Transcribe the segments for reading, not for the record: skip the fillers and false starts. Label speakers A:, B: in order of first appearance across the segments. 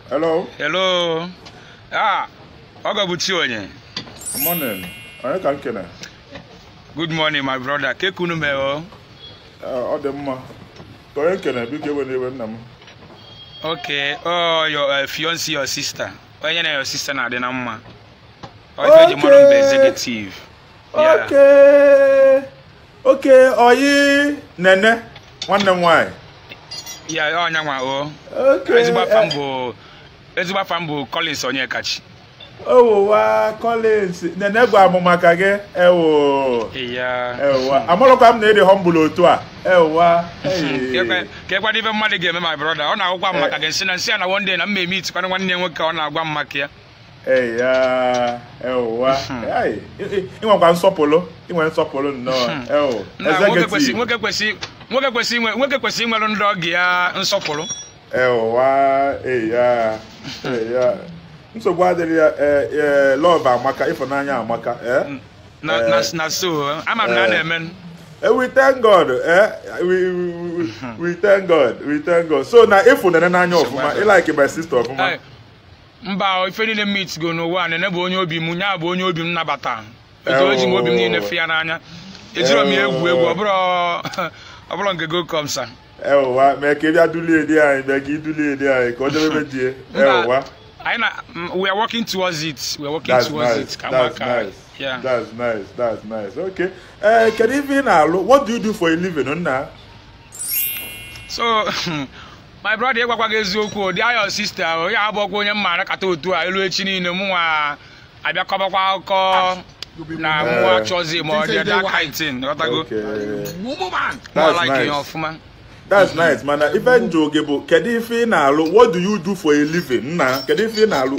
A: Hello.
B: Hello. Ogabuchionye.
A: Morning. I can kena.
B: Good morning, my brother. Kekunu meo.
A: Odemma. I kena bi ke woni nam.
B: Okay. Oh, your fiancé, your sister. When your sister na de na mma. Oh, you modern executive.
A: Okay. Okay, oyi nene. One why?
B: Yeah, oh nyangwa oh.
A: Okay.
B: Ezuba fambo Collins Onyekachi.
A: Oh wa Collins nene gwa amumaka ge ewo.
B: Yeah.
A: Ewa. Amolokwa m na dey humble otu a. Ewa.
B: Kekwa dibe mmadu ga-eme my brother. Ọ na-agwa mmaka ge nsi na one day na mme meet kwa nwanne nwoke ọ na-agwa mmaka ya.
A: Yeah. Ewa. Ai. Inwa nsọpụlụ. Inwe nsọpụlụ no. Ewo. Ezegetive.
B: Nwoke kwesị inwere ndị ọgị ya nsọpụrụ.
A: Ewa, ya. Nsogbu adịrị ya love amaka, ịfụnanya amaka,
B: Na so, ama m na na-eme.
A: We thank God, we thank God. So na ịfụnanya n'anya ọfụma, ị like my sister ọfụma.
B: Mba, ife niile meet go n'ụwa na bụ onye obi m, nya bụ onye obi m nabata. Eto eji m obi m niile fịa n'anya. Ejiro m egwu ọ bụrụ nke go komsa.
A: Ewa, me ke bia dulie di ai, me ki dulie di ai, ko je be die. Ewa.
B: We are working towards it.
A: That's nice.
B: Yeah.
A: That's nice. Okay. Can you even what do you do for a living, Nna?
B: So, my brother gwagwa eziokwu, di your sister, ya abokwa onye mma kata otu a elu echi niile mụ nwa abịa kọbakwa akọ na mụ chozi mo dey that kind thing.
A: That's nice, man. Even Jogebo, Kedifi Nalu, what do you do for a living? Nah, Kedifi Nalu.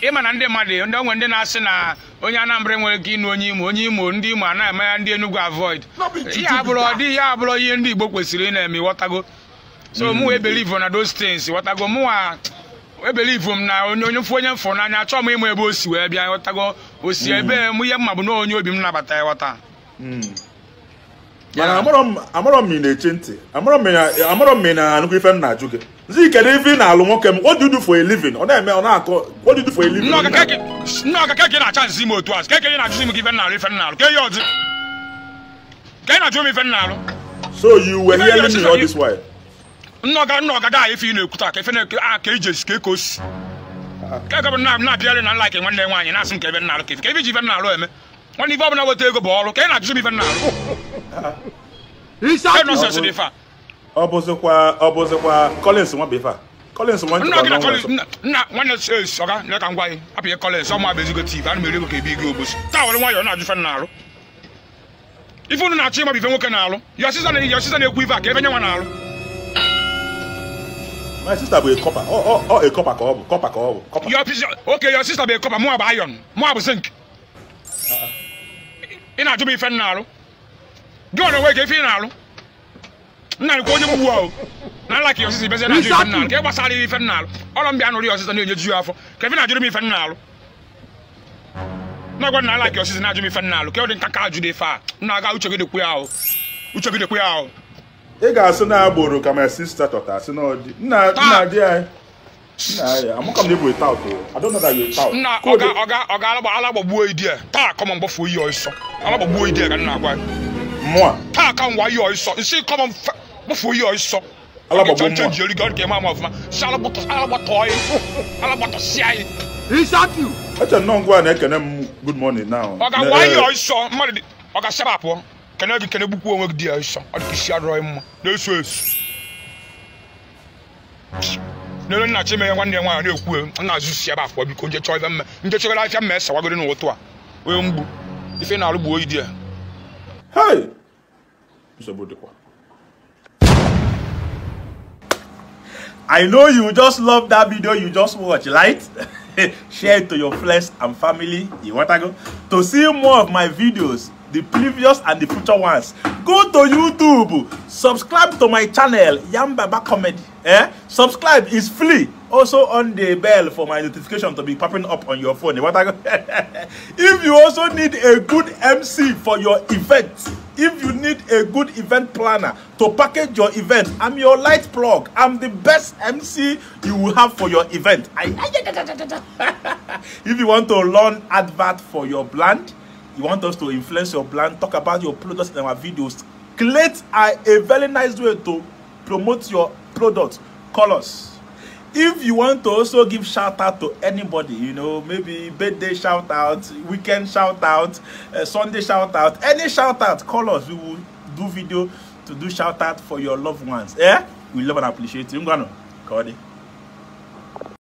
B: Eman and the money, and then when they ask na Onyana bring will give onye ndi man, and the no avoid. Yablo, in the book with Serena, me what I go. So, we believe on those things. What I go more. We believe him now. Onye for na chọ me mo ebo si we bia what I go. O si ebe mu ye mabuno onye obi m na bata wata.
A: Mana amoro mi na echenti. Amoro mi na anu ife na ajuge. Nzi kedu ife na alu nwoke m. What do you do for a living? Ọ na-eme ọ na-akọ. What do you do for a living?
B: No keke na chance mo to as. Keke na juzi m give na ife na alu. Ke yo zi. Ke na juzi ife na alu.
A: So you were hearing me all this while.
B: No ga da ife na ekuta ka ife na ka ejes ke kosi. Ka ga na bia na like nwanne nwaanyị na asị nke ife na alu ke ife ji ife na alu eme. When you na wote ego bọọlụ ka ị na-ajụ m ife nna alụ.
A: Ọbụzịkwa Collins nwa befa. Collins nwa
B: nna nwanne says ọga na ka ngwa apịa Collins ọma bụ Ezegetive ana m ere ego ka ebe ego obosi. Taa were nwayọ na-ajụ ife nna alụ. Ife unu na-achọ ịma bụ ife nwoke na-alụ. Your sister na-ekwu ife a ka ebe nye nwa na-alụ.
A: My sister bụ a copper. A copper ka ọ bụ. Copper ka ọ bụ.
B: Okay, your sister bụ a copper, mụ bụ iron, mụ bụ zinc. Ị na-ajụ m ife nna alụ. Gị ọ na-enwe ka ife ị na-alụ. Nna nkwa onye mgbu ahụ. Na like your sister beze na-ajụ ife nna alụ. Ka ị gbasara ife nna alụ. Ọrụ m bịa nụrụ your sister na-enye ju afọ. Ka ife na-ajụrụ m ife nna alụ. Na gwa na like your sister na-ajụ m ife nna alụ. Ka ọ dị nka ka ajụ dị ife a. Nna aga uche gị dịkwa ahụ. Uche gị dịkwa ahụ.
A: Ị ga-asị na agboro ka my sister tọta asị na ọdị. Nna di anyị. I'm not coming with without. I don't know that you're without.
B: Nah, Oga, boy, dear. Ta, come on, before you also. Alaba boy, dear, and now what?
A: More.
B: Ta, come why you also. You see, come on, before you also.
A: Alaba boy,
B: you got came out of my Salabato, Alabato, Alabato, say.
C: He shot you.
A: That's a non one. Good morning now.
B: Oga, why you also? Money. Oga, Sabapo. Can I book work, dear, son? I'll be sure. This is. No, na chime nwanne nwa na ekwu na azusi aba afọ biko nje chọ ife mme nje chọ afia mesa wagoro na otu a we mgbu ife na alugbo oyi dia
A: hey I know you just love that video you just watch, right? Share it to your friends and family. You want to go to see more of my videos, the previous and the future ones? Go to YouTube, subscribe to my channel Yambaba Comedy. Subscribe is free. Also on the bell for my notification to be popping up on your phone. You want to go? If you also need a good MC for your event, If you need a good event planner to package your event, I'm your light plug. I'm the best MC you will have for your event. If you want to learn advert for your brand, you want us to influence your brand, talk about your products in our videos, create a very nice way to promote your product, call us. If you want to also give shout out to anybody, you know, maybe birthday shout out, weekend shout out, Sunday shout out, any shout out, call us. We will do video to do shout out for your loved ones. Yeah, we love and appreciate you.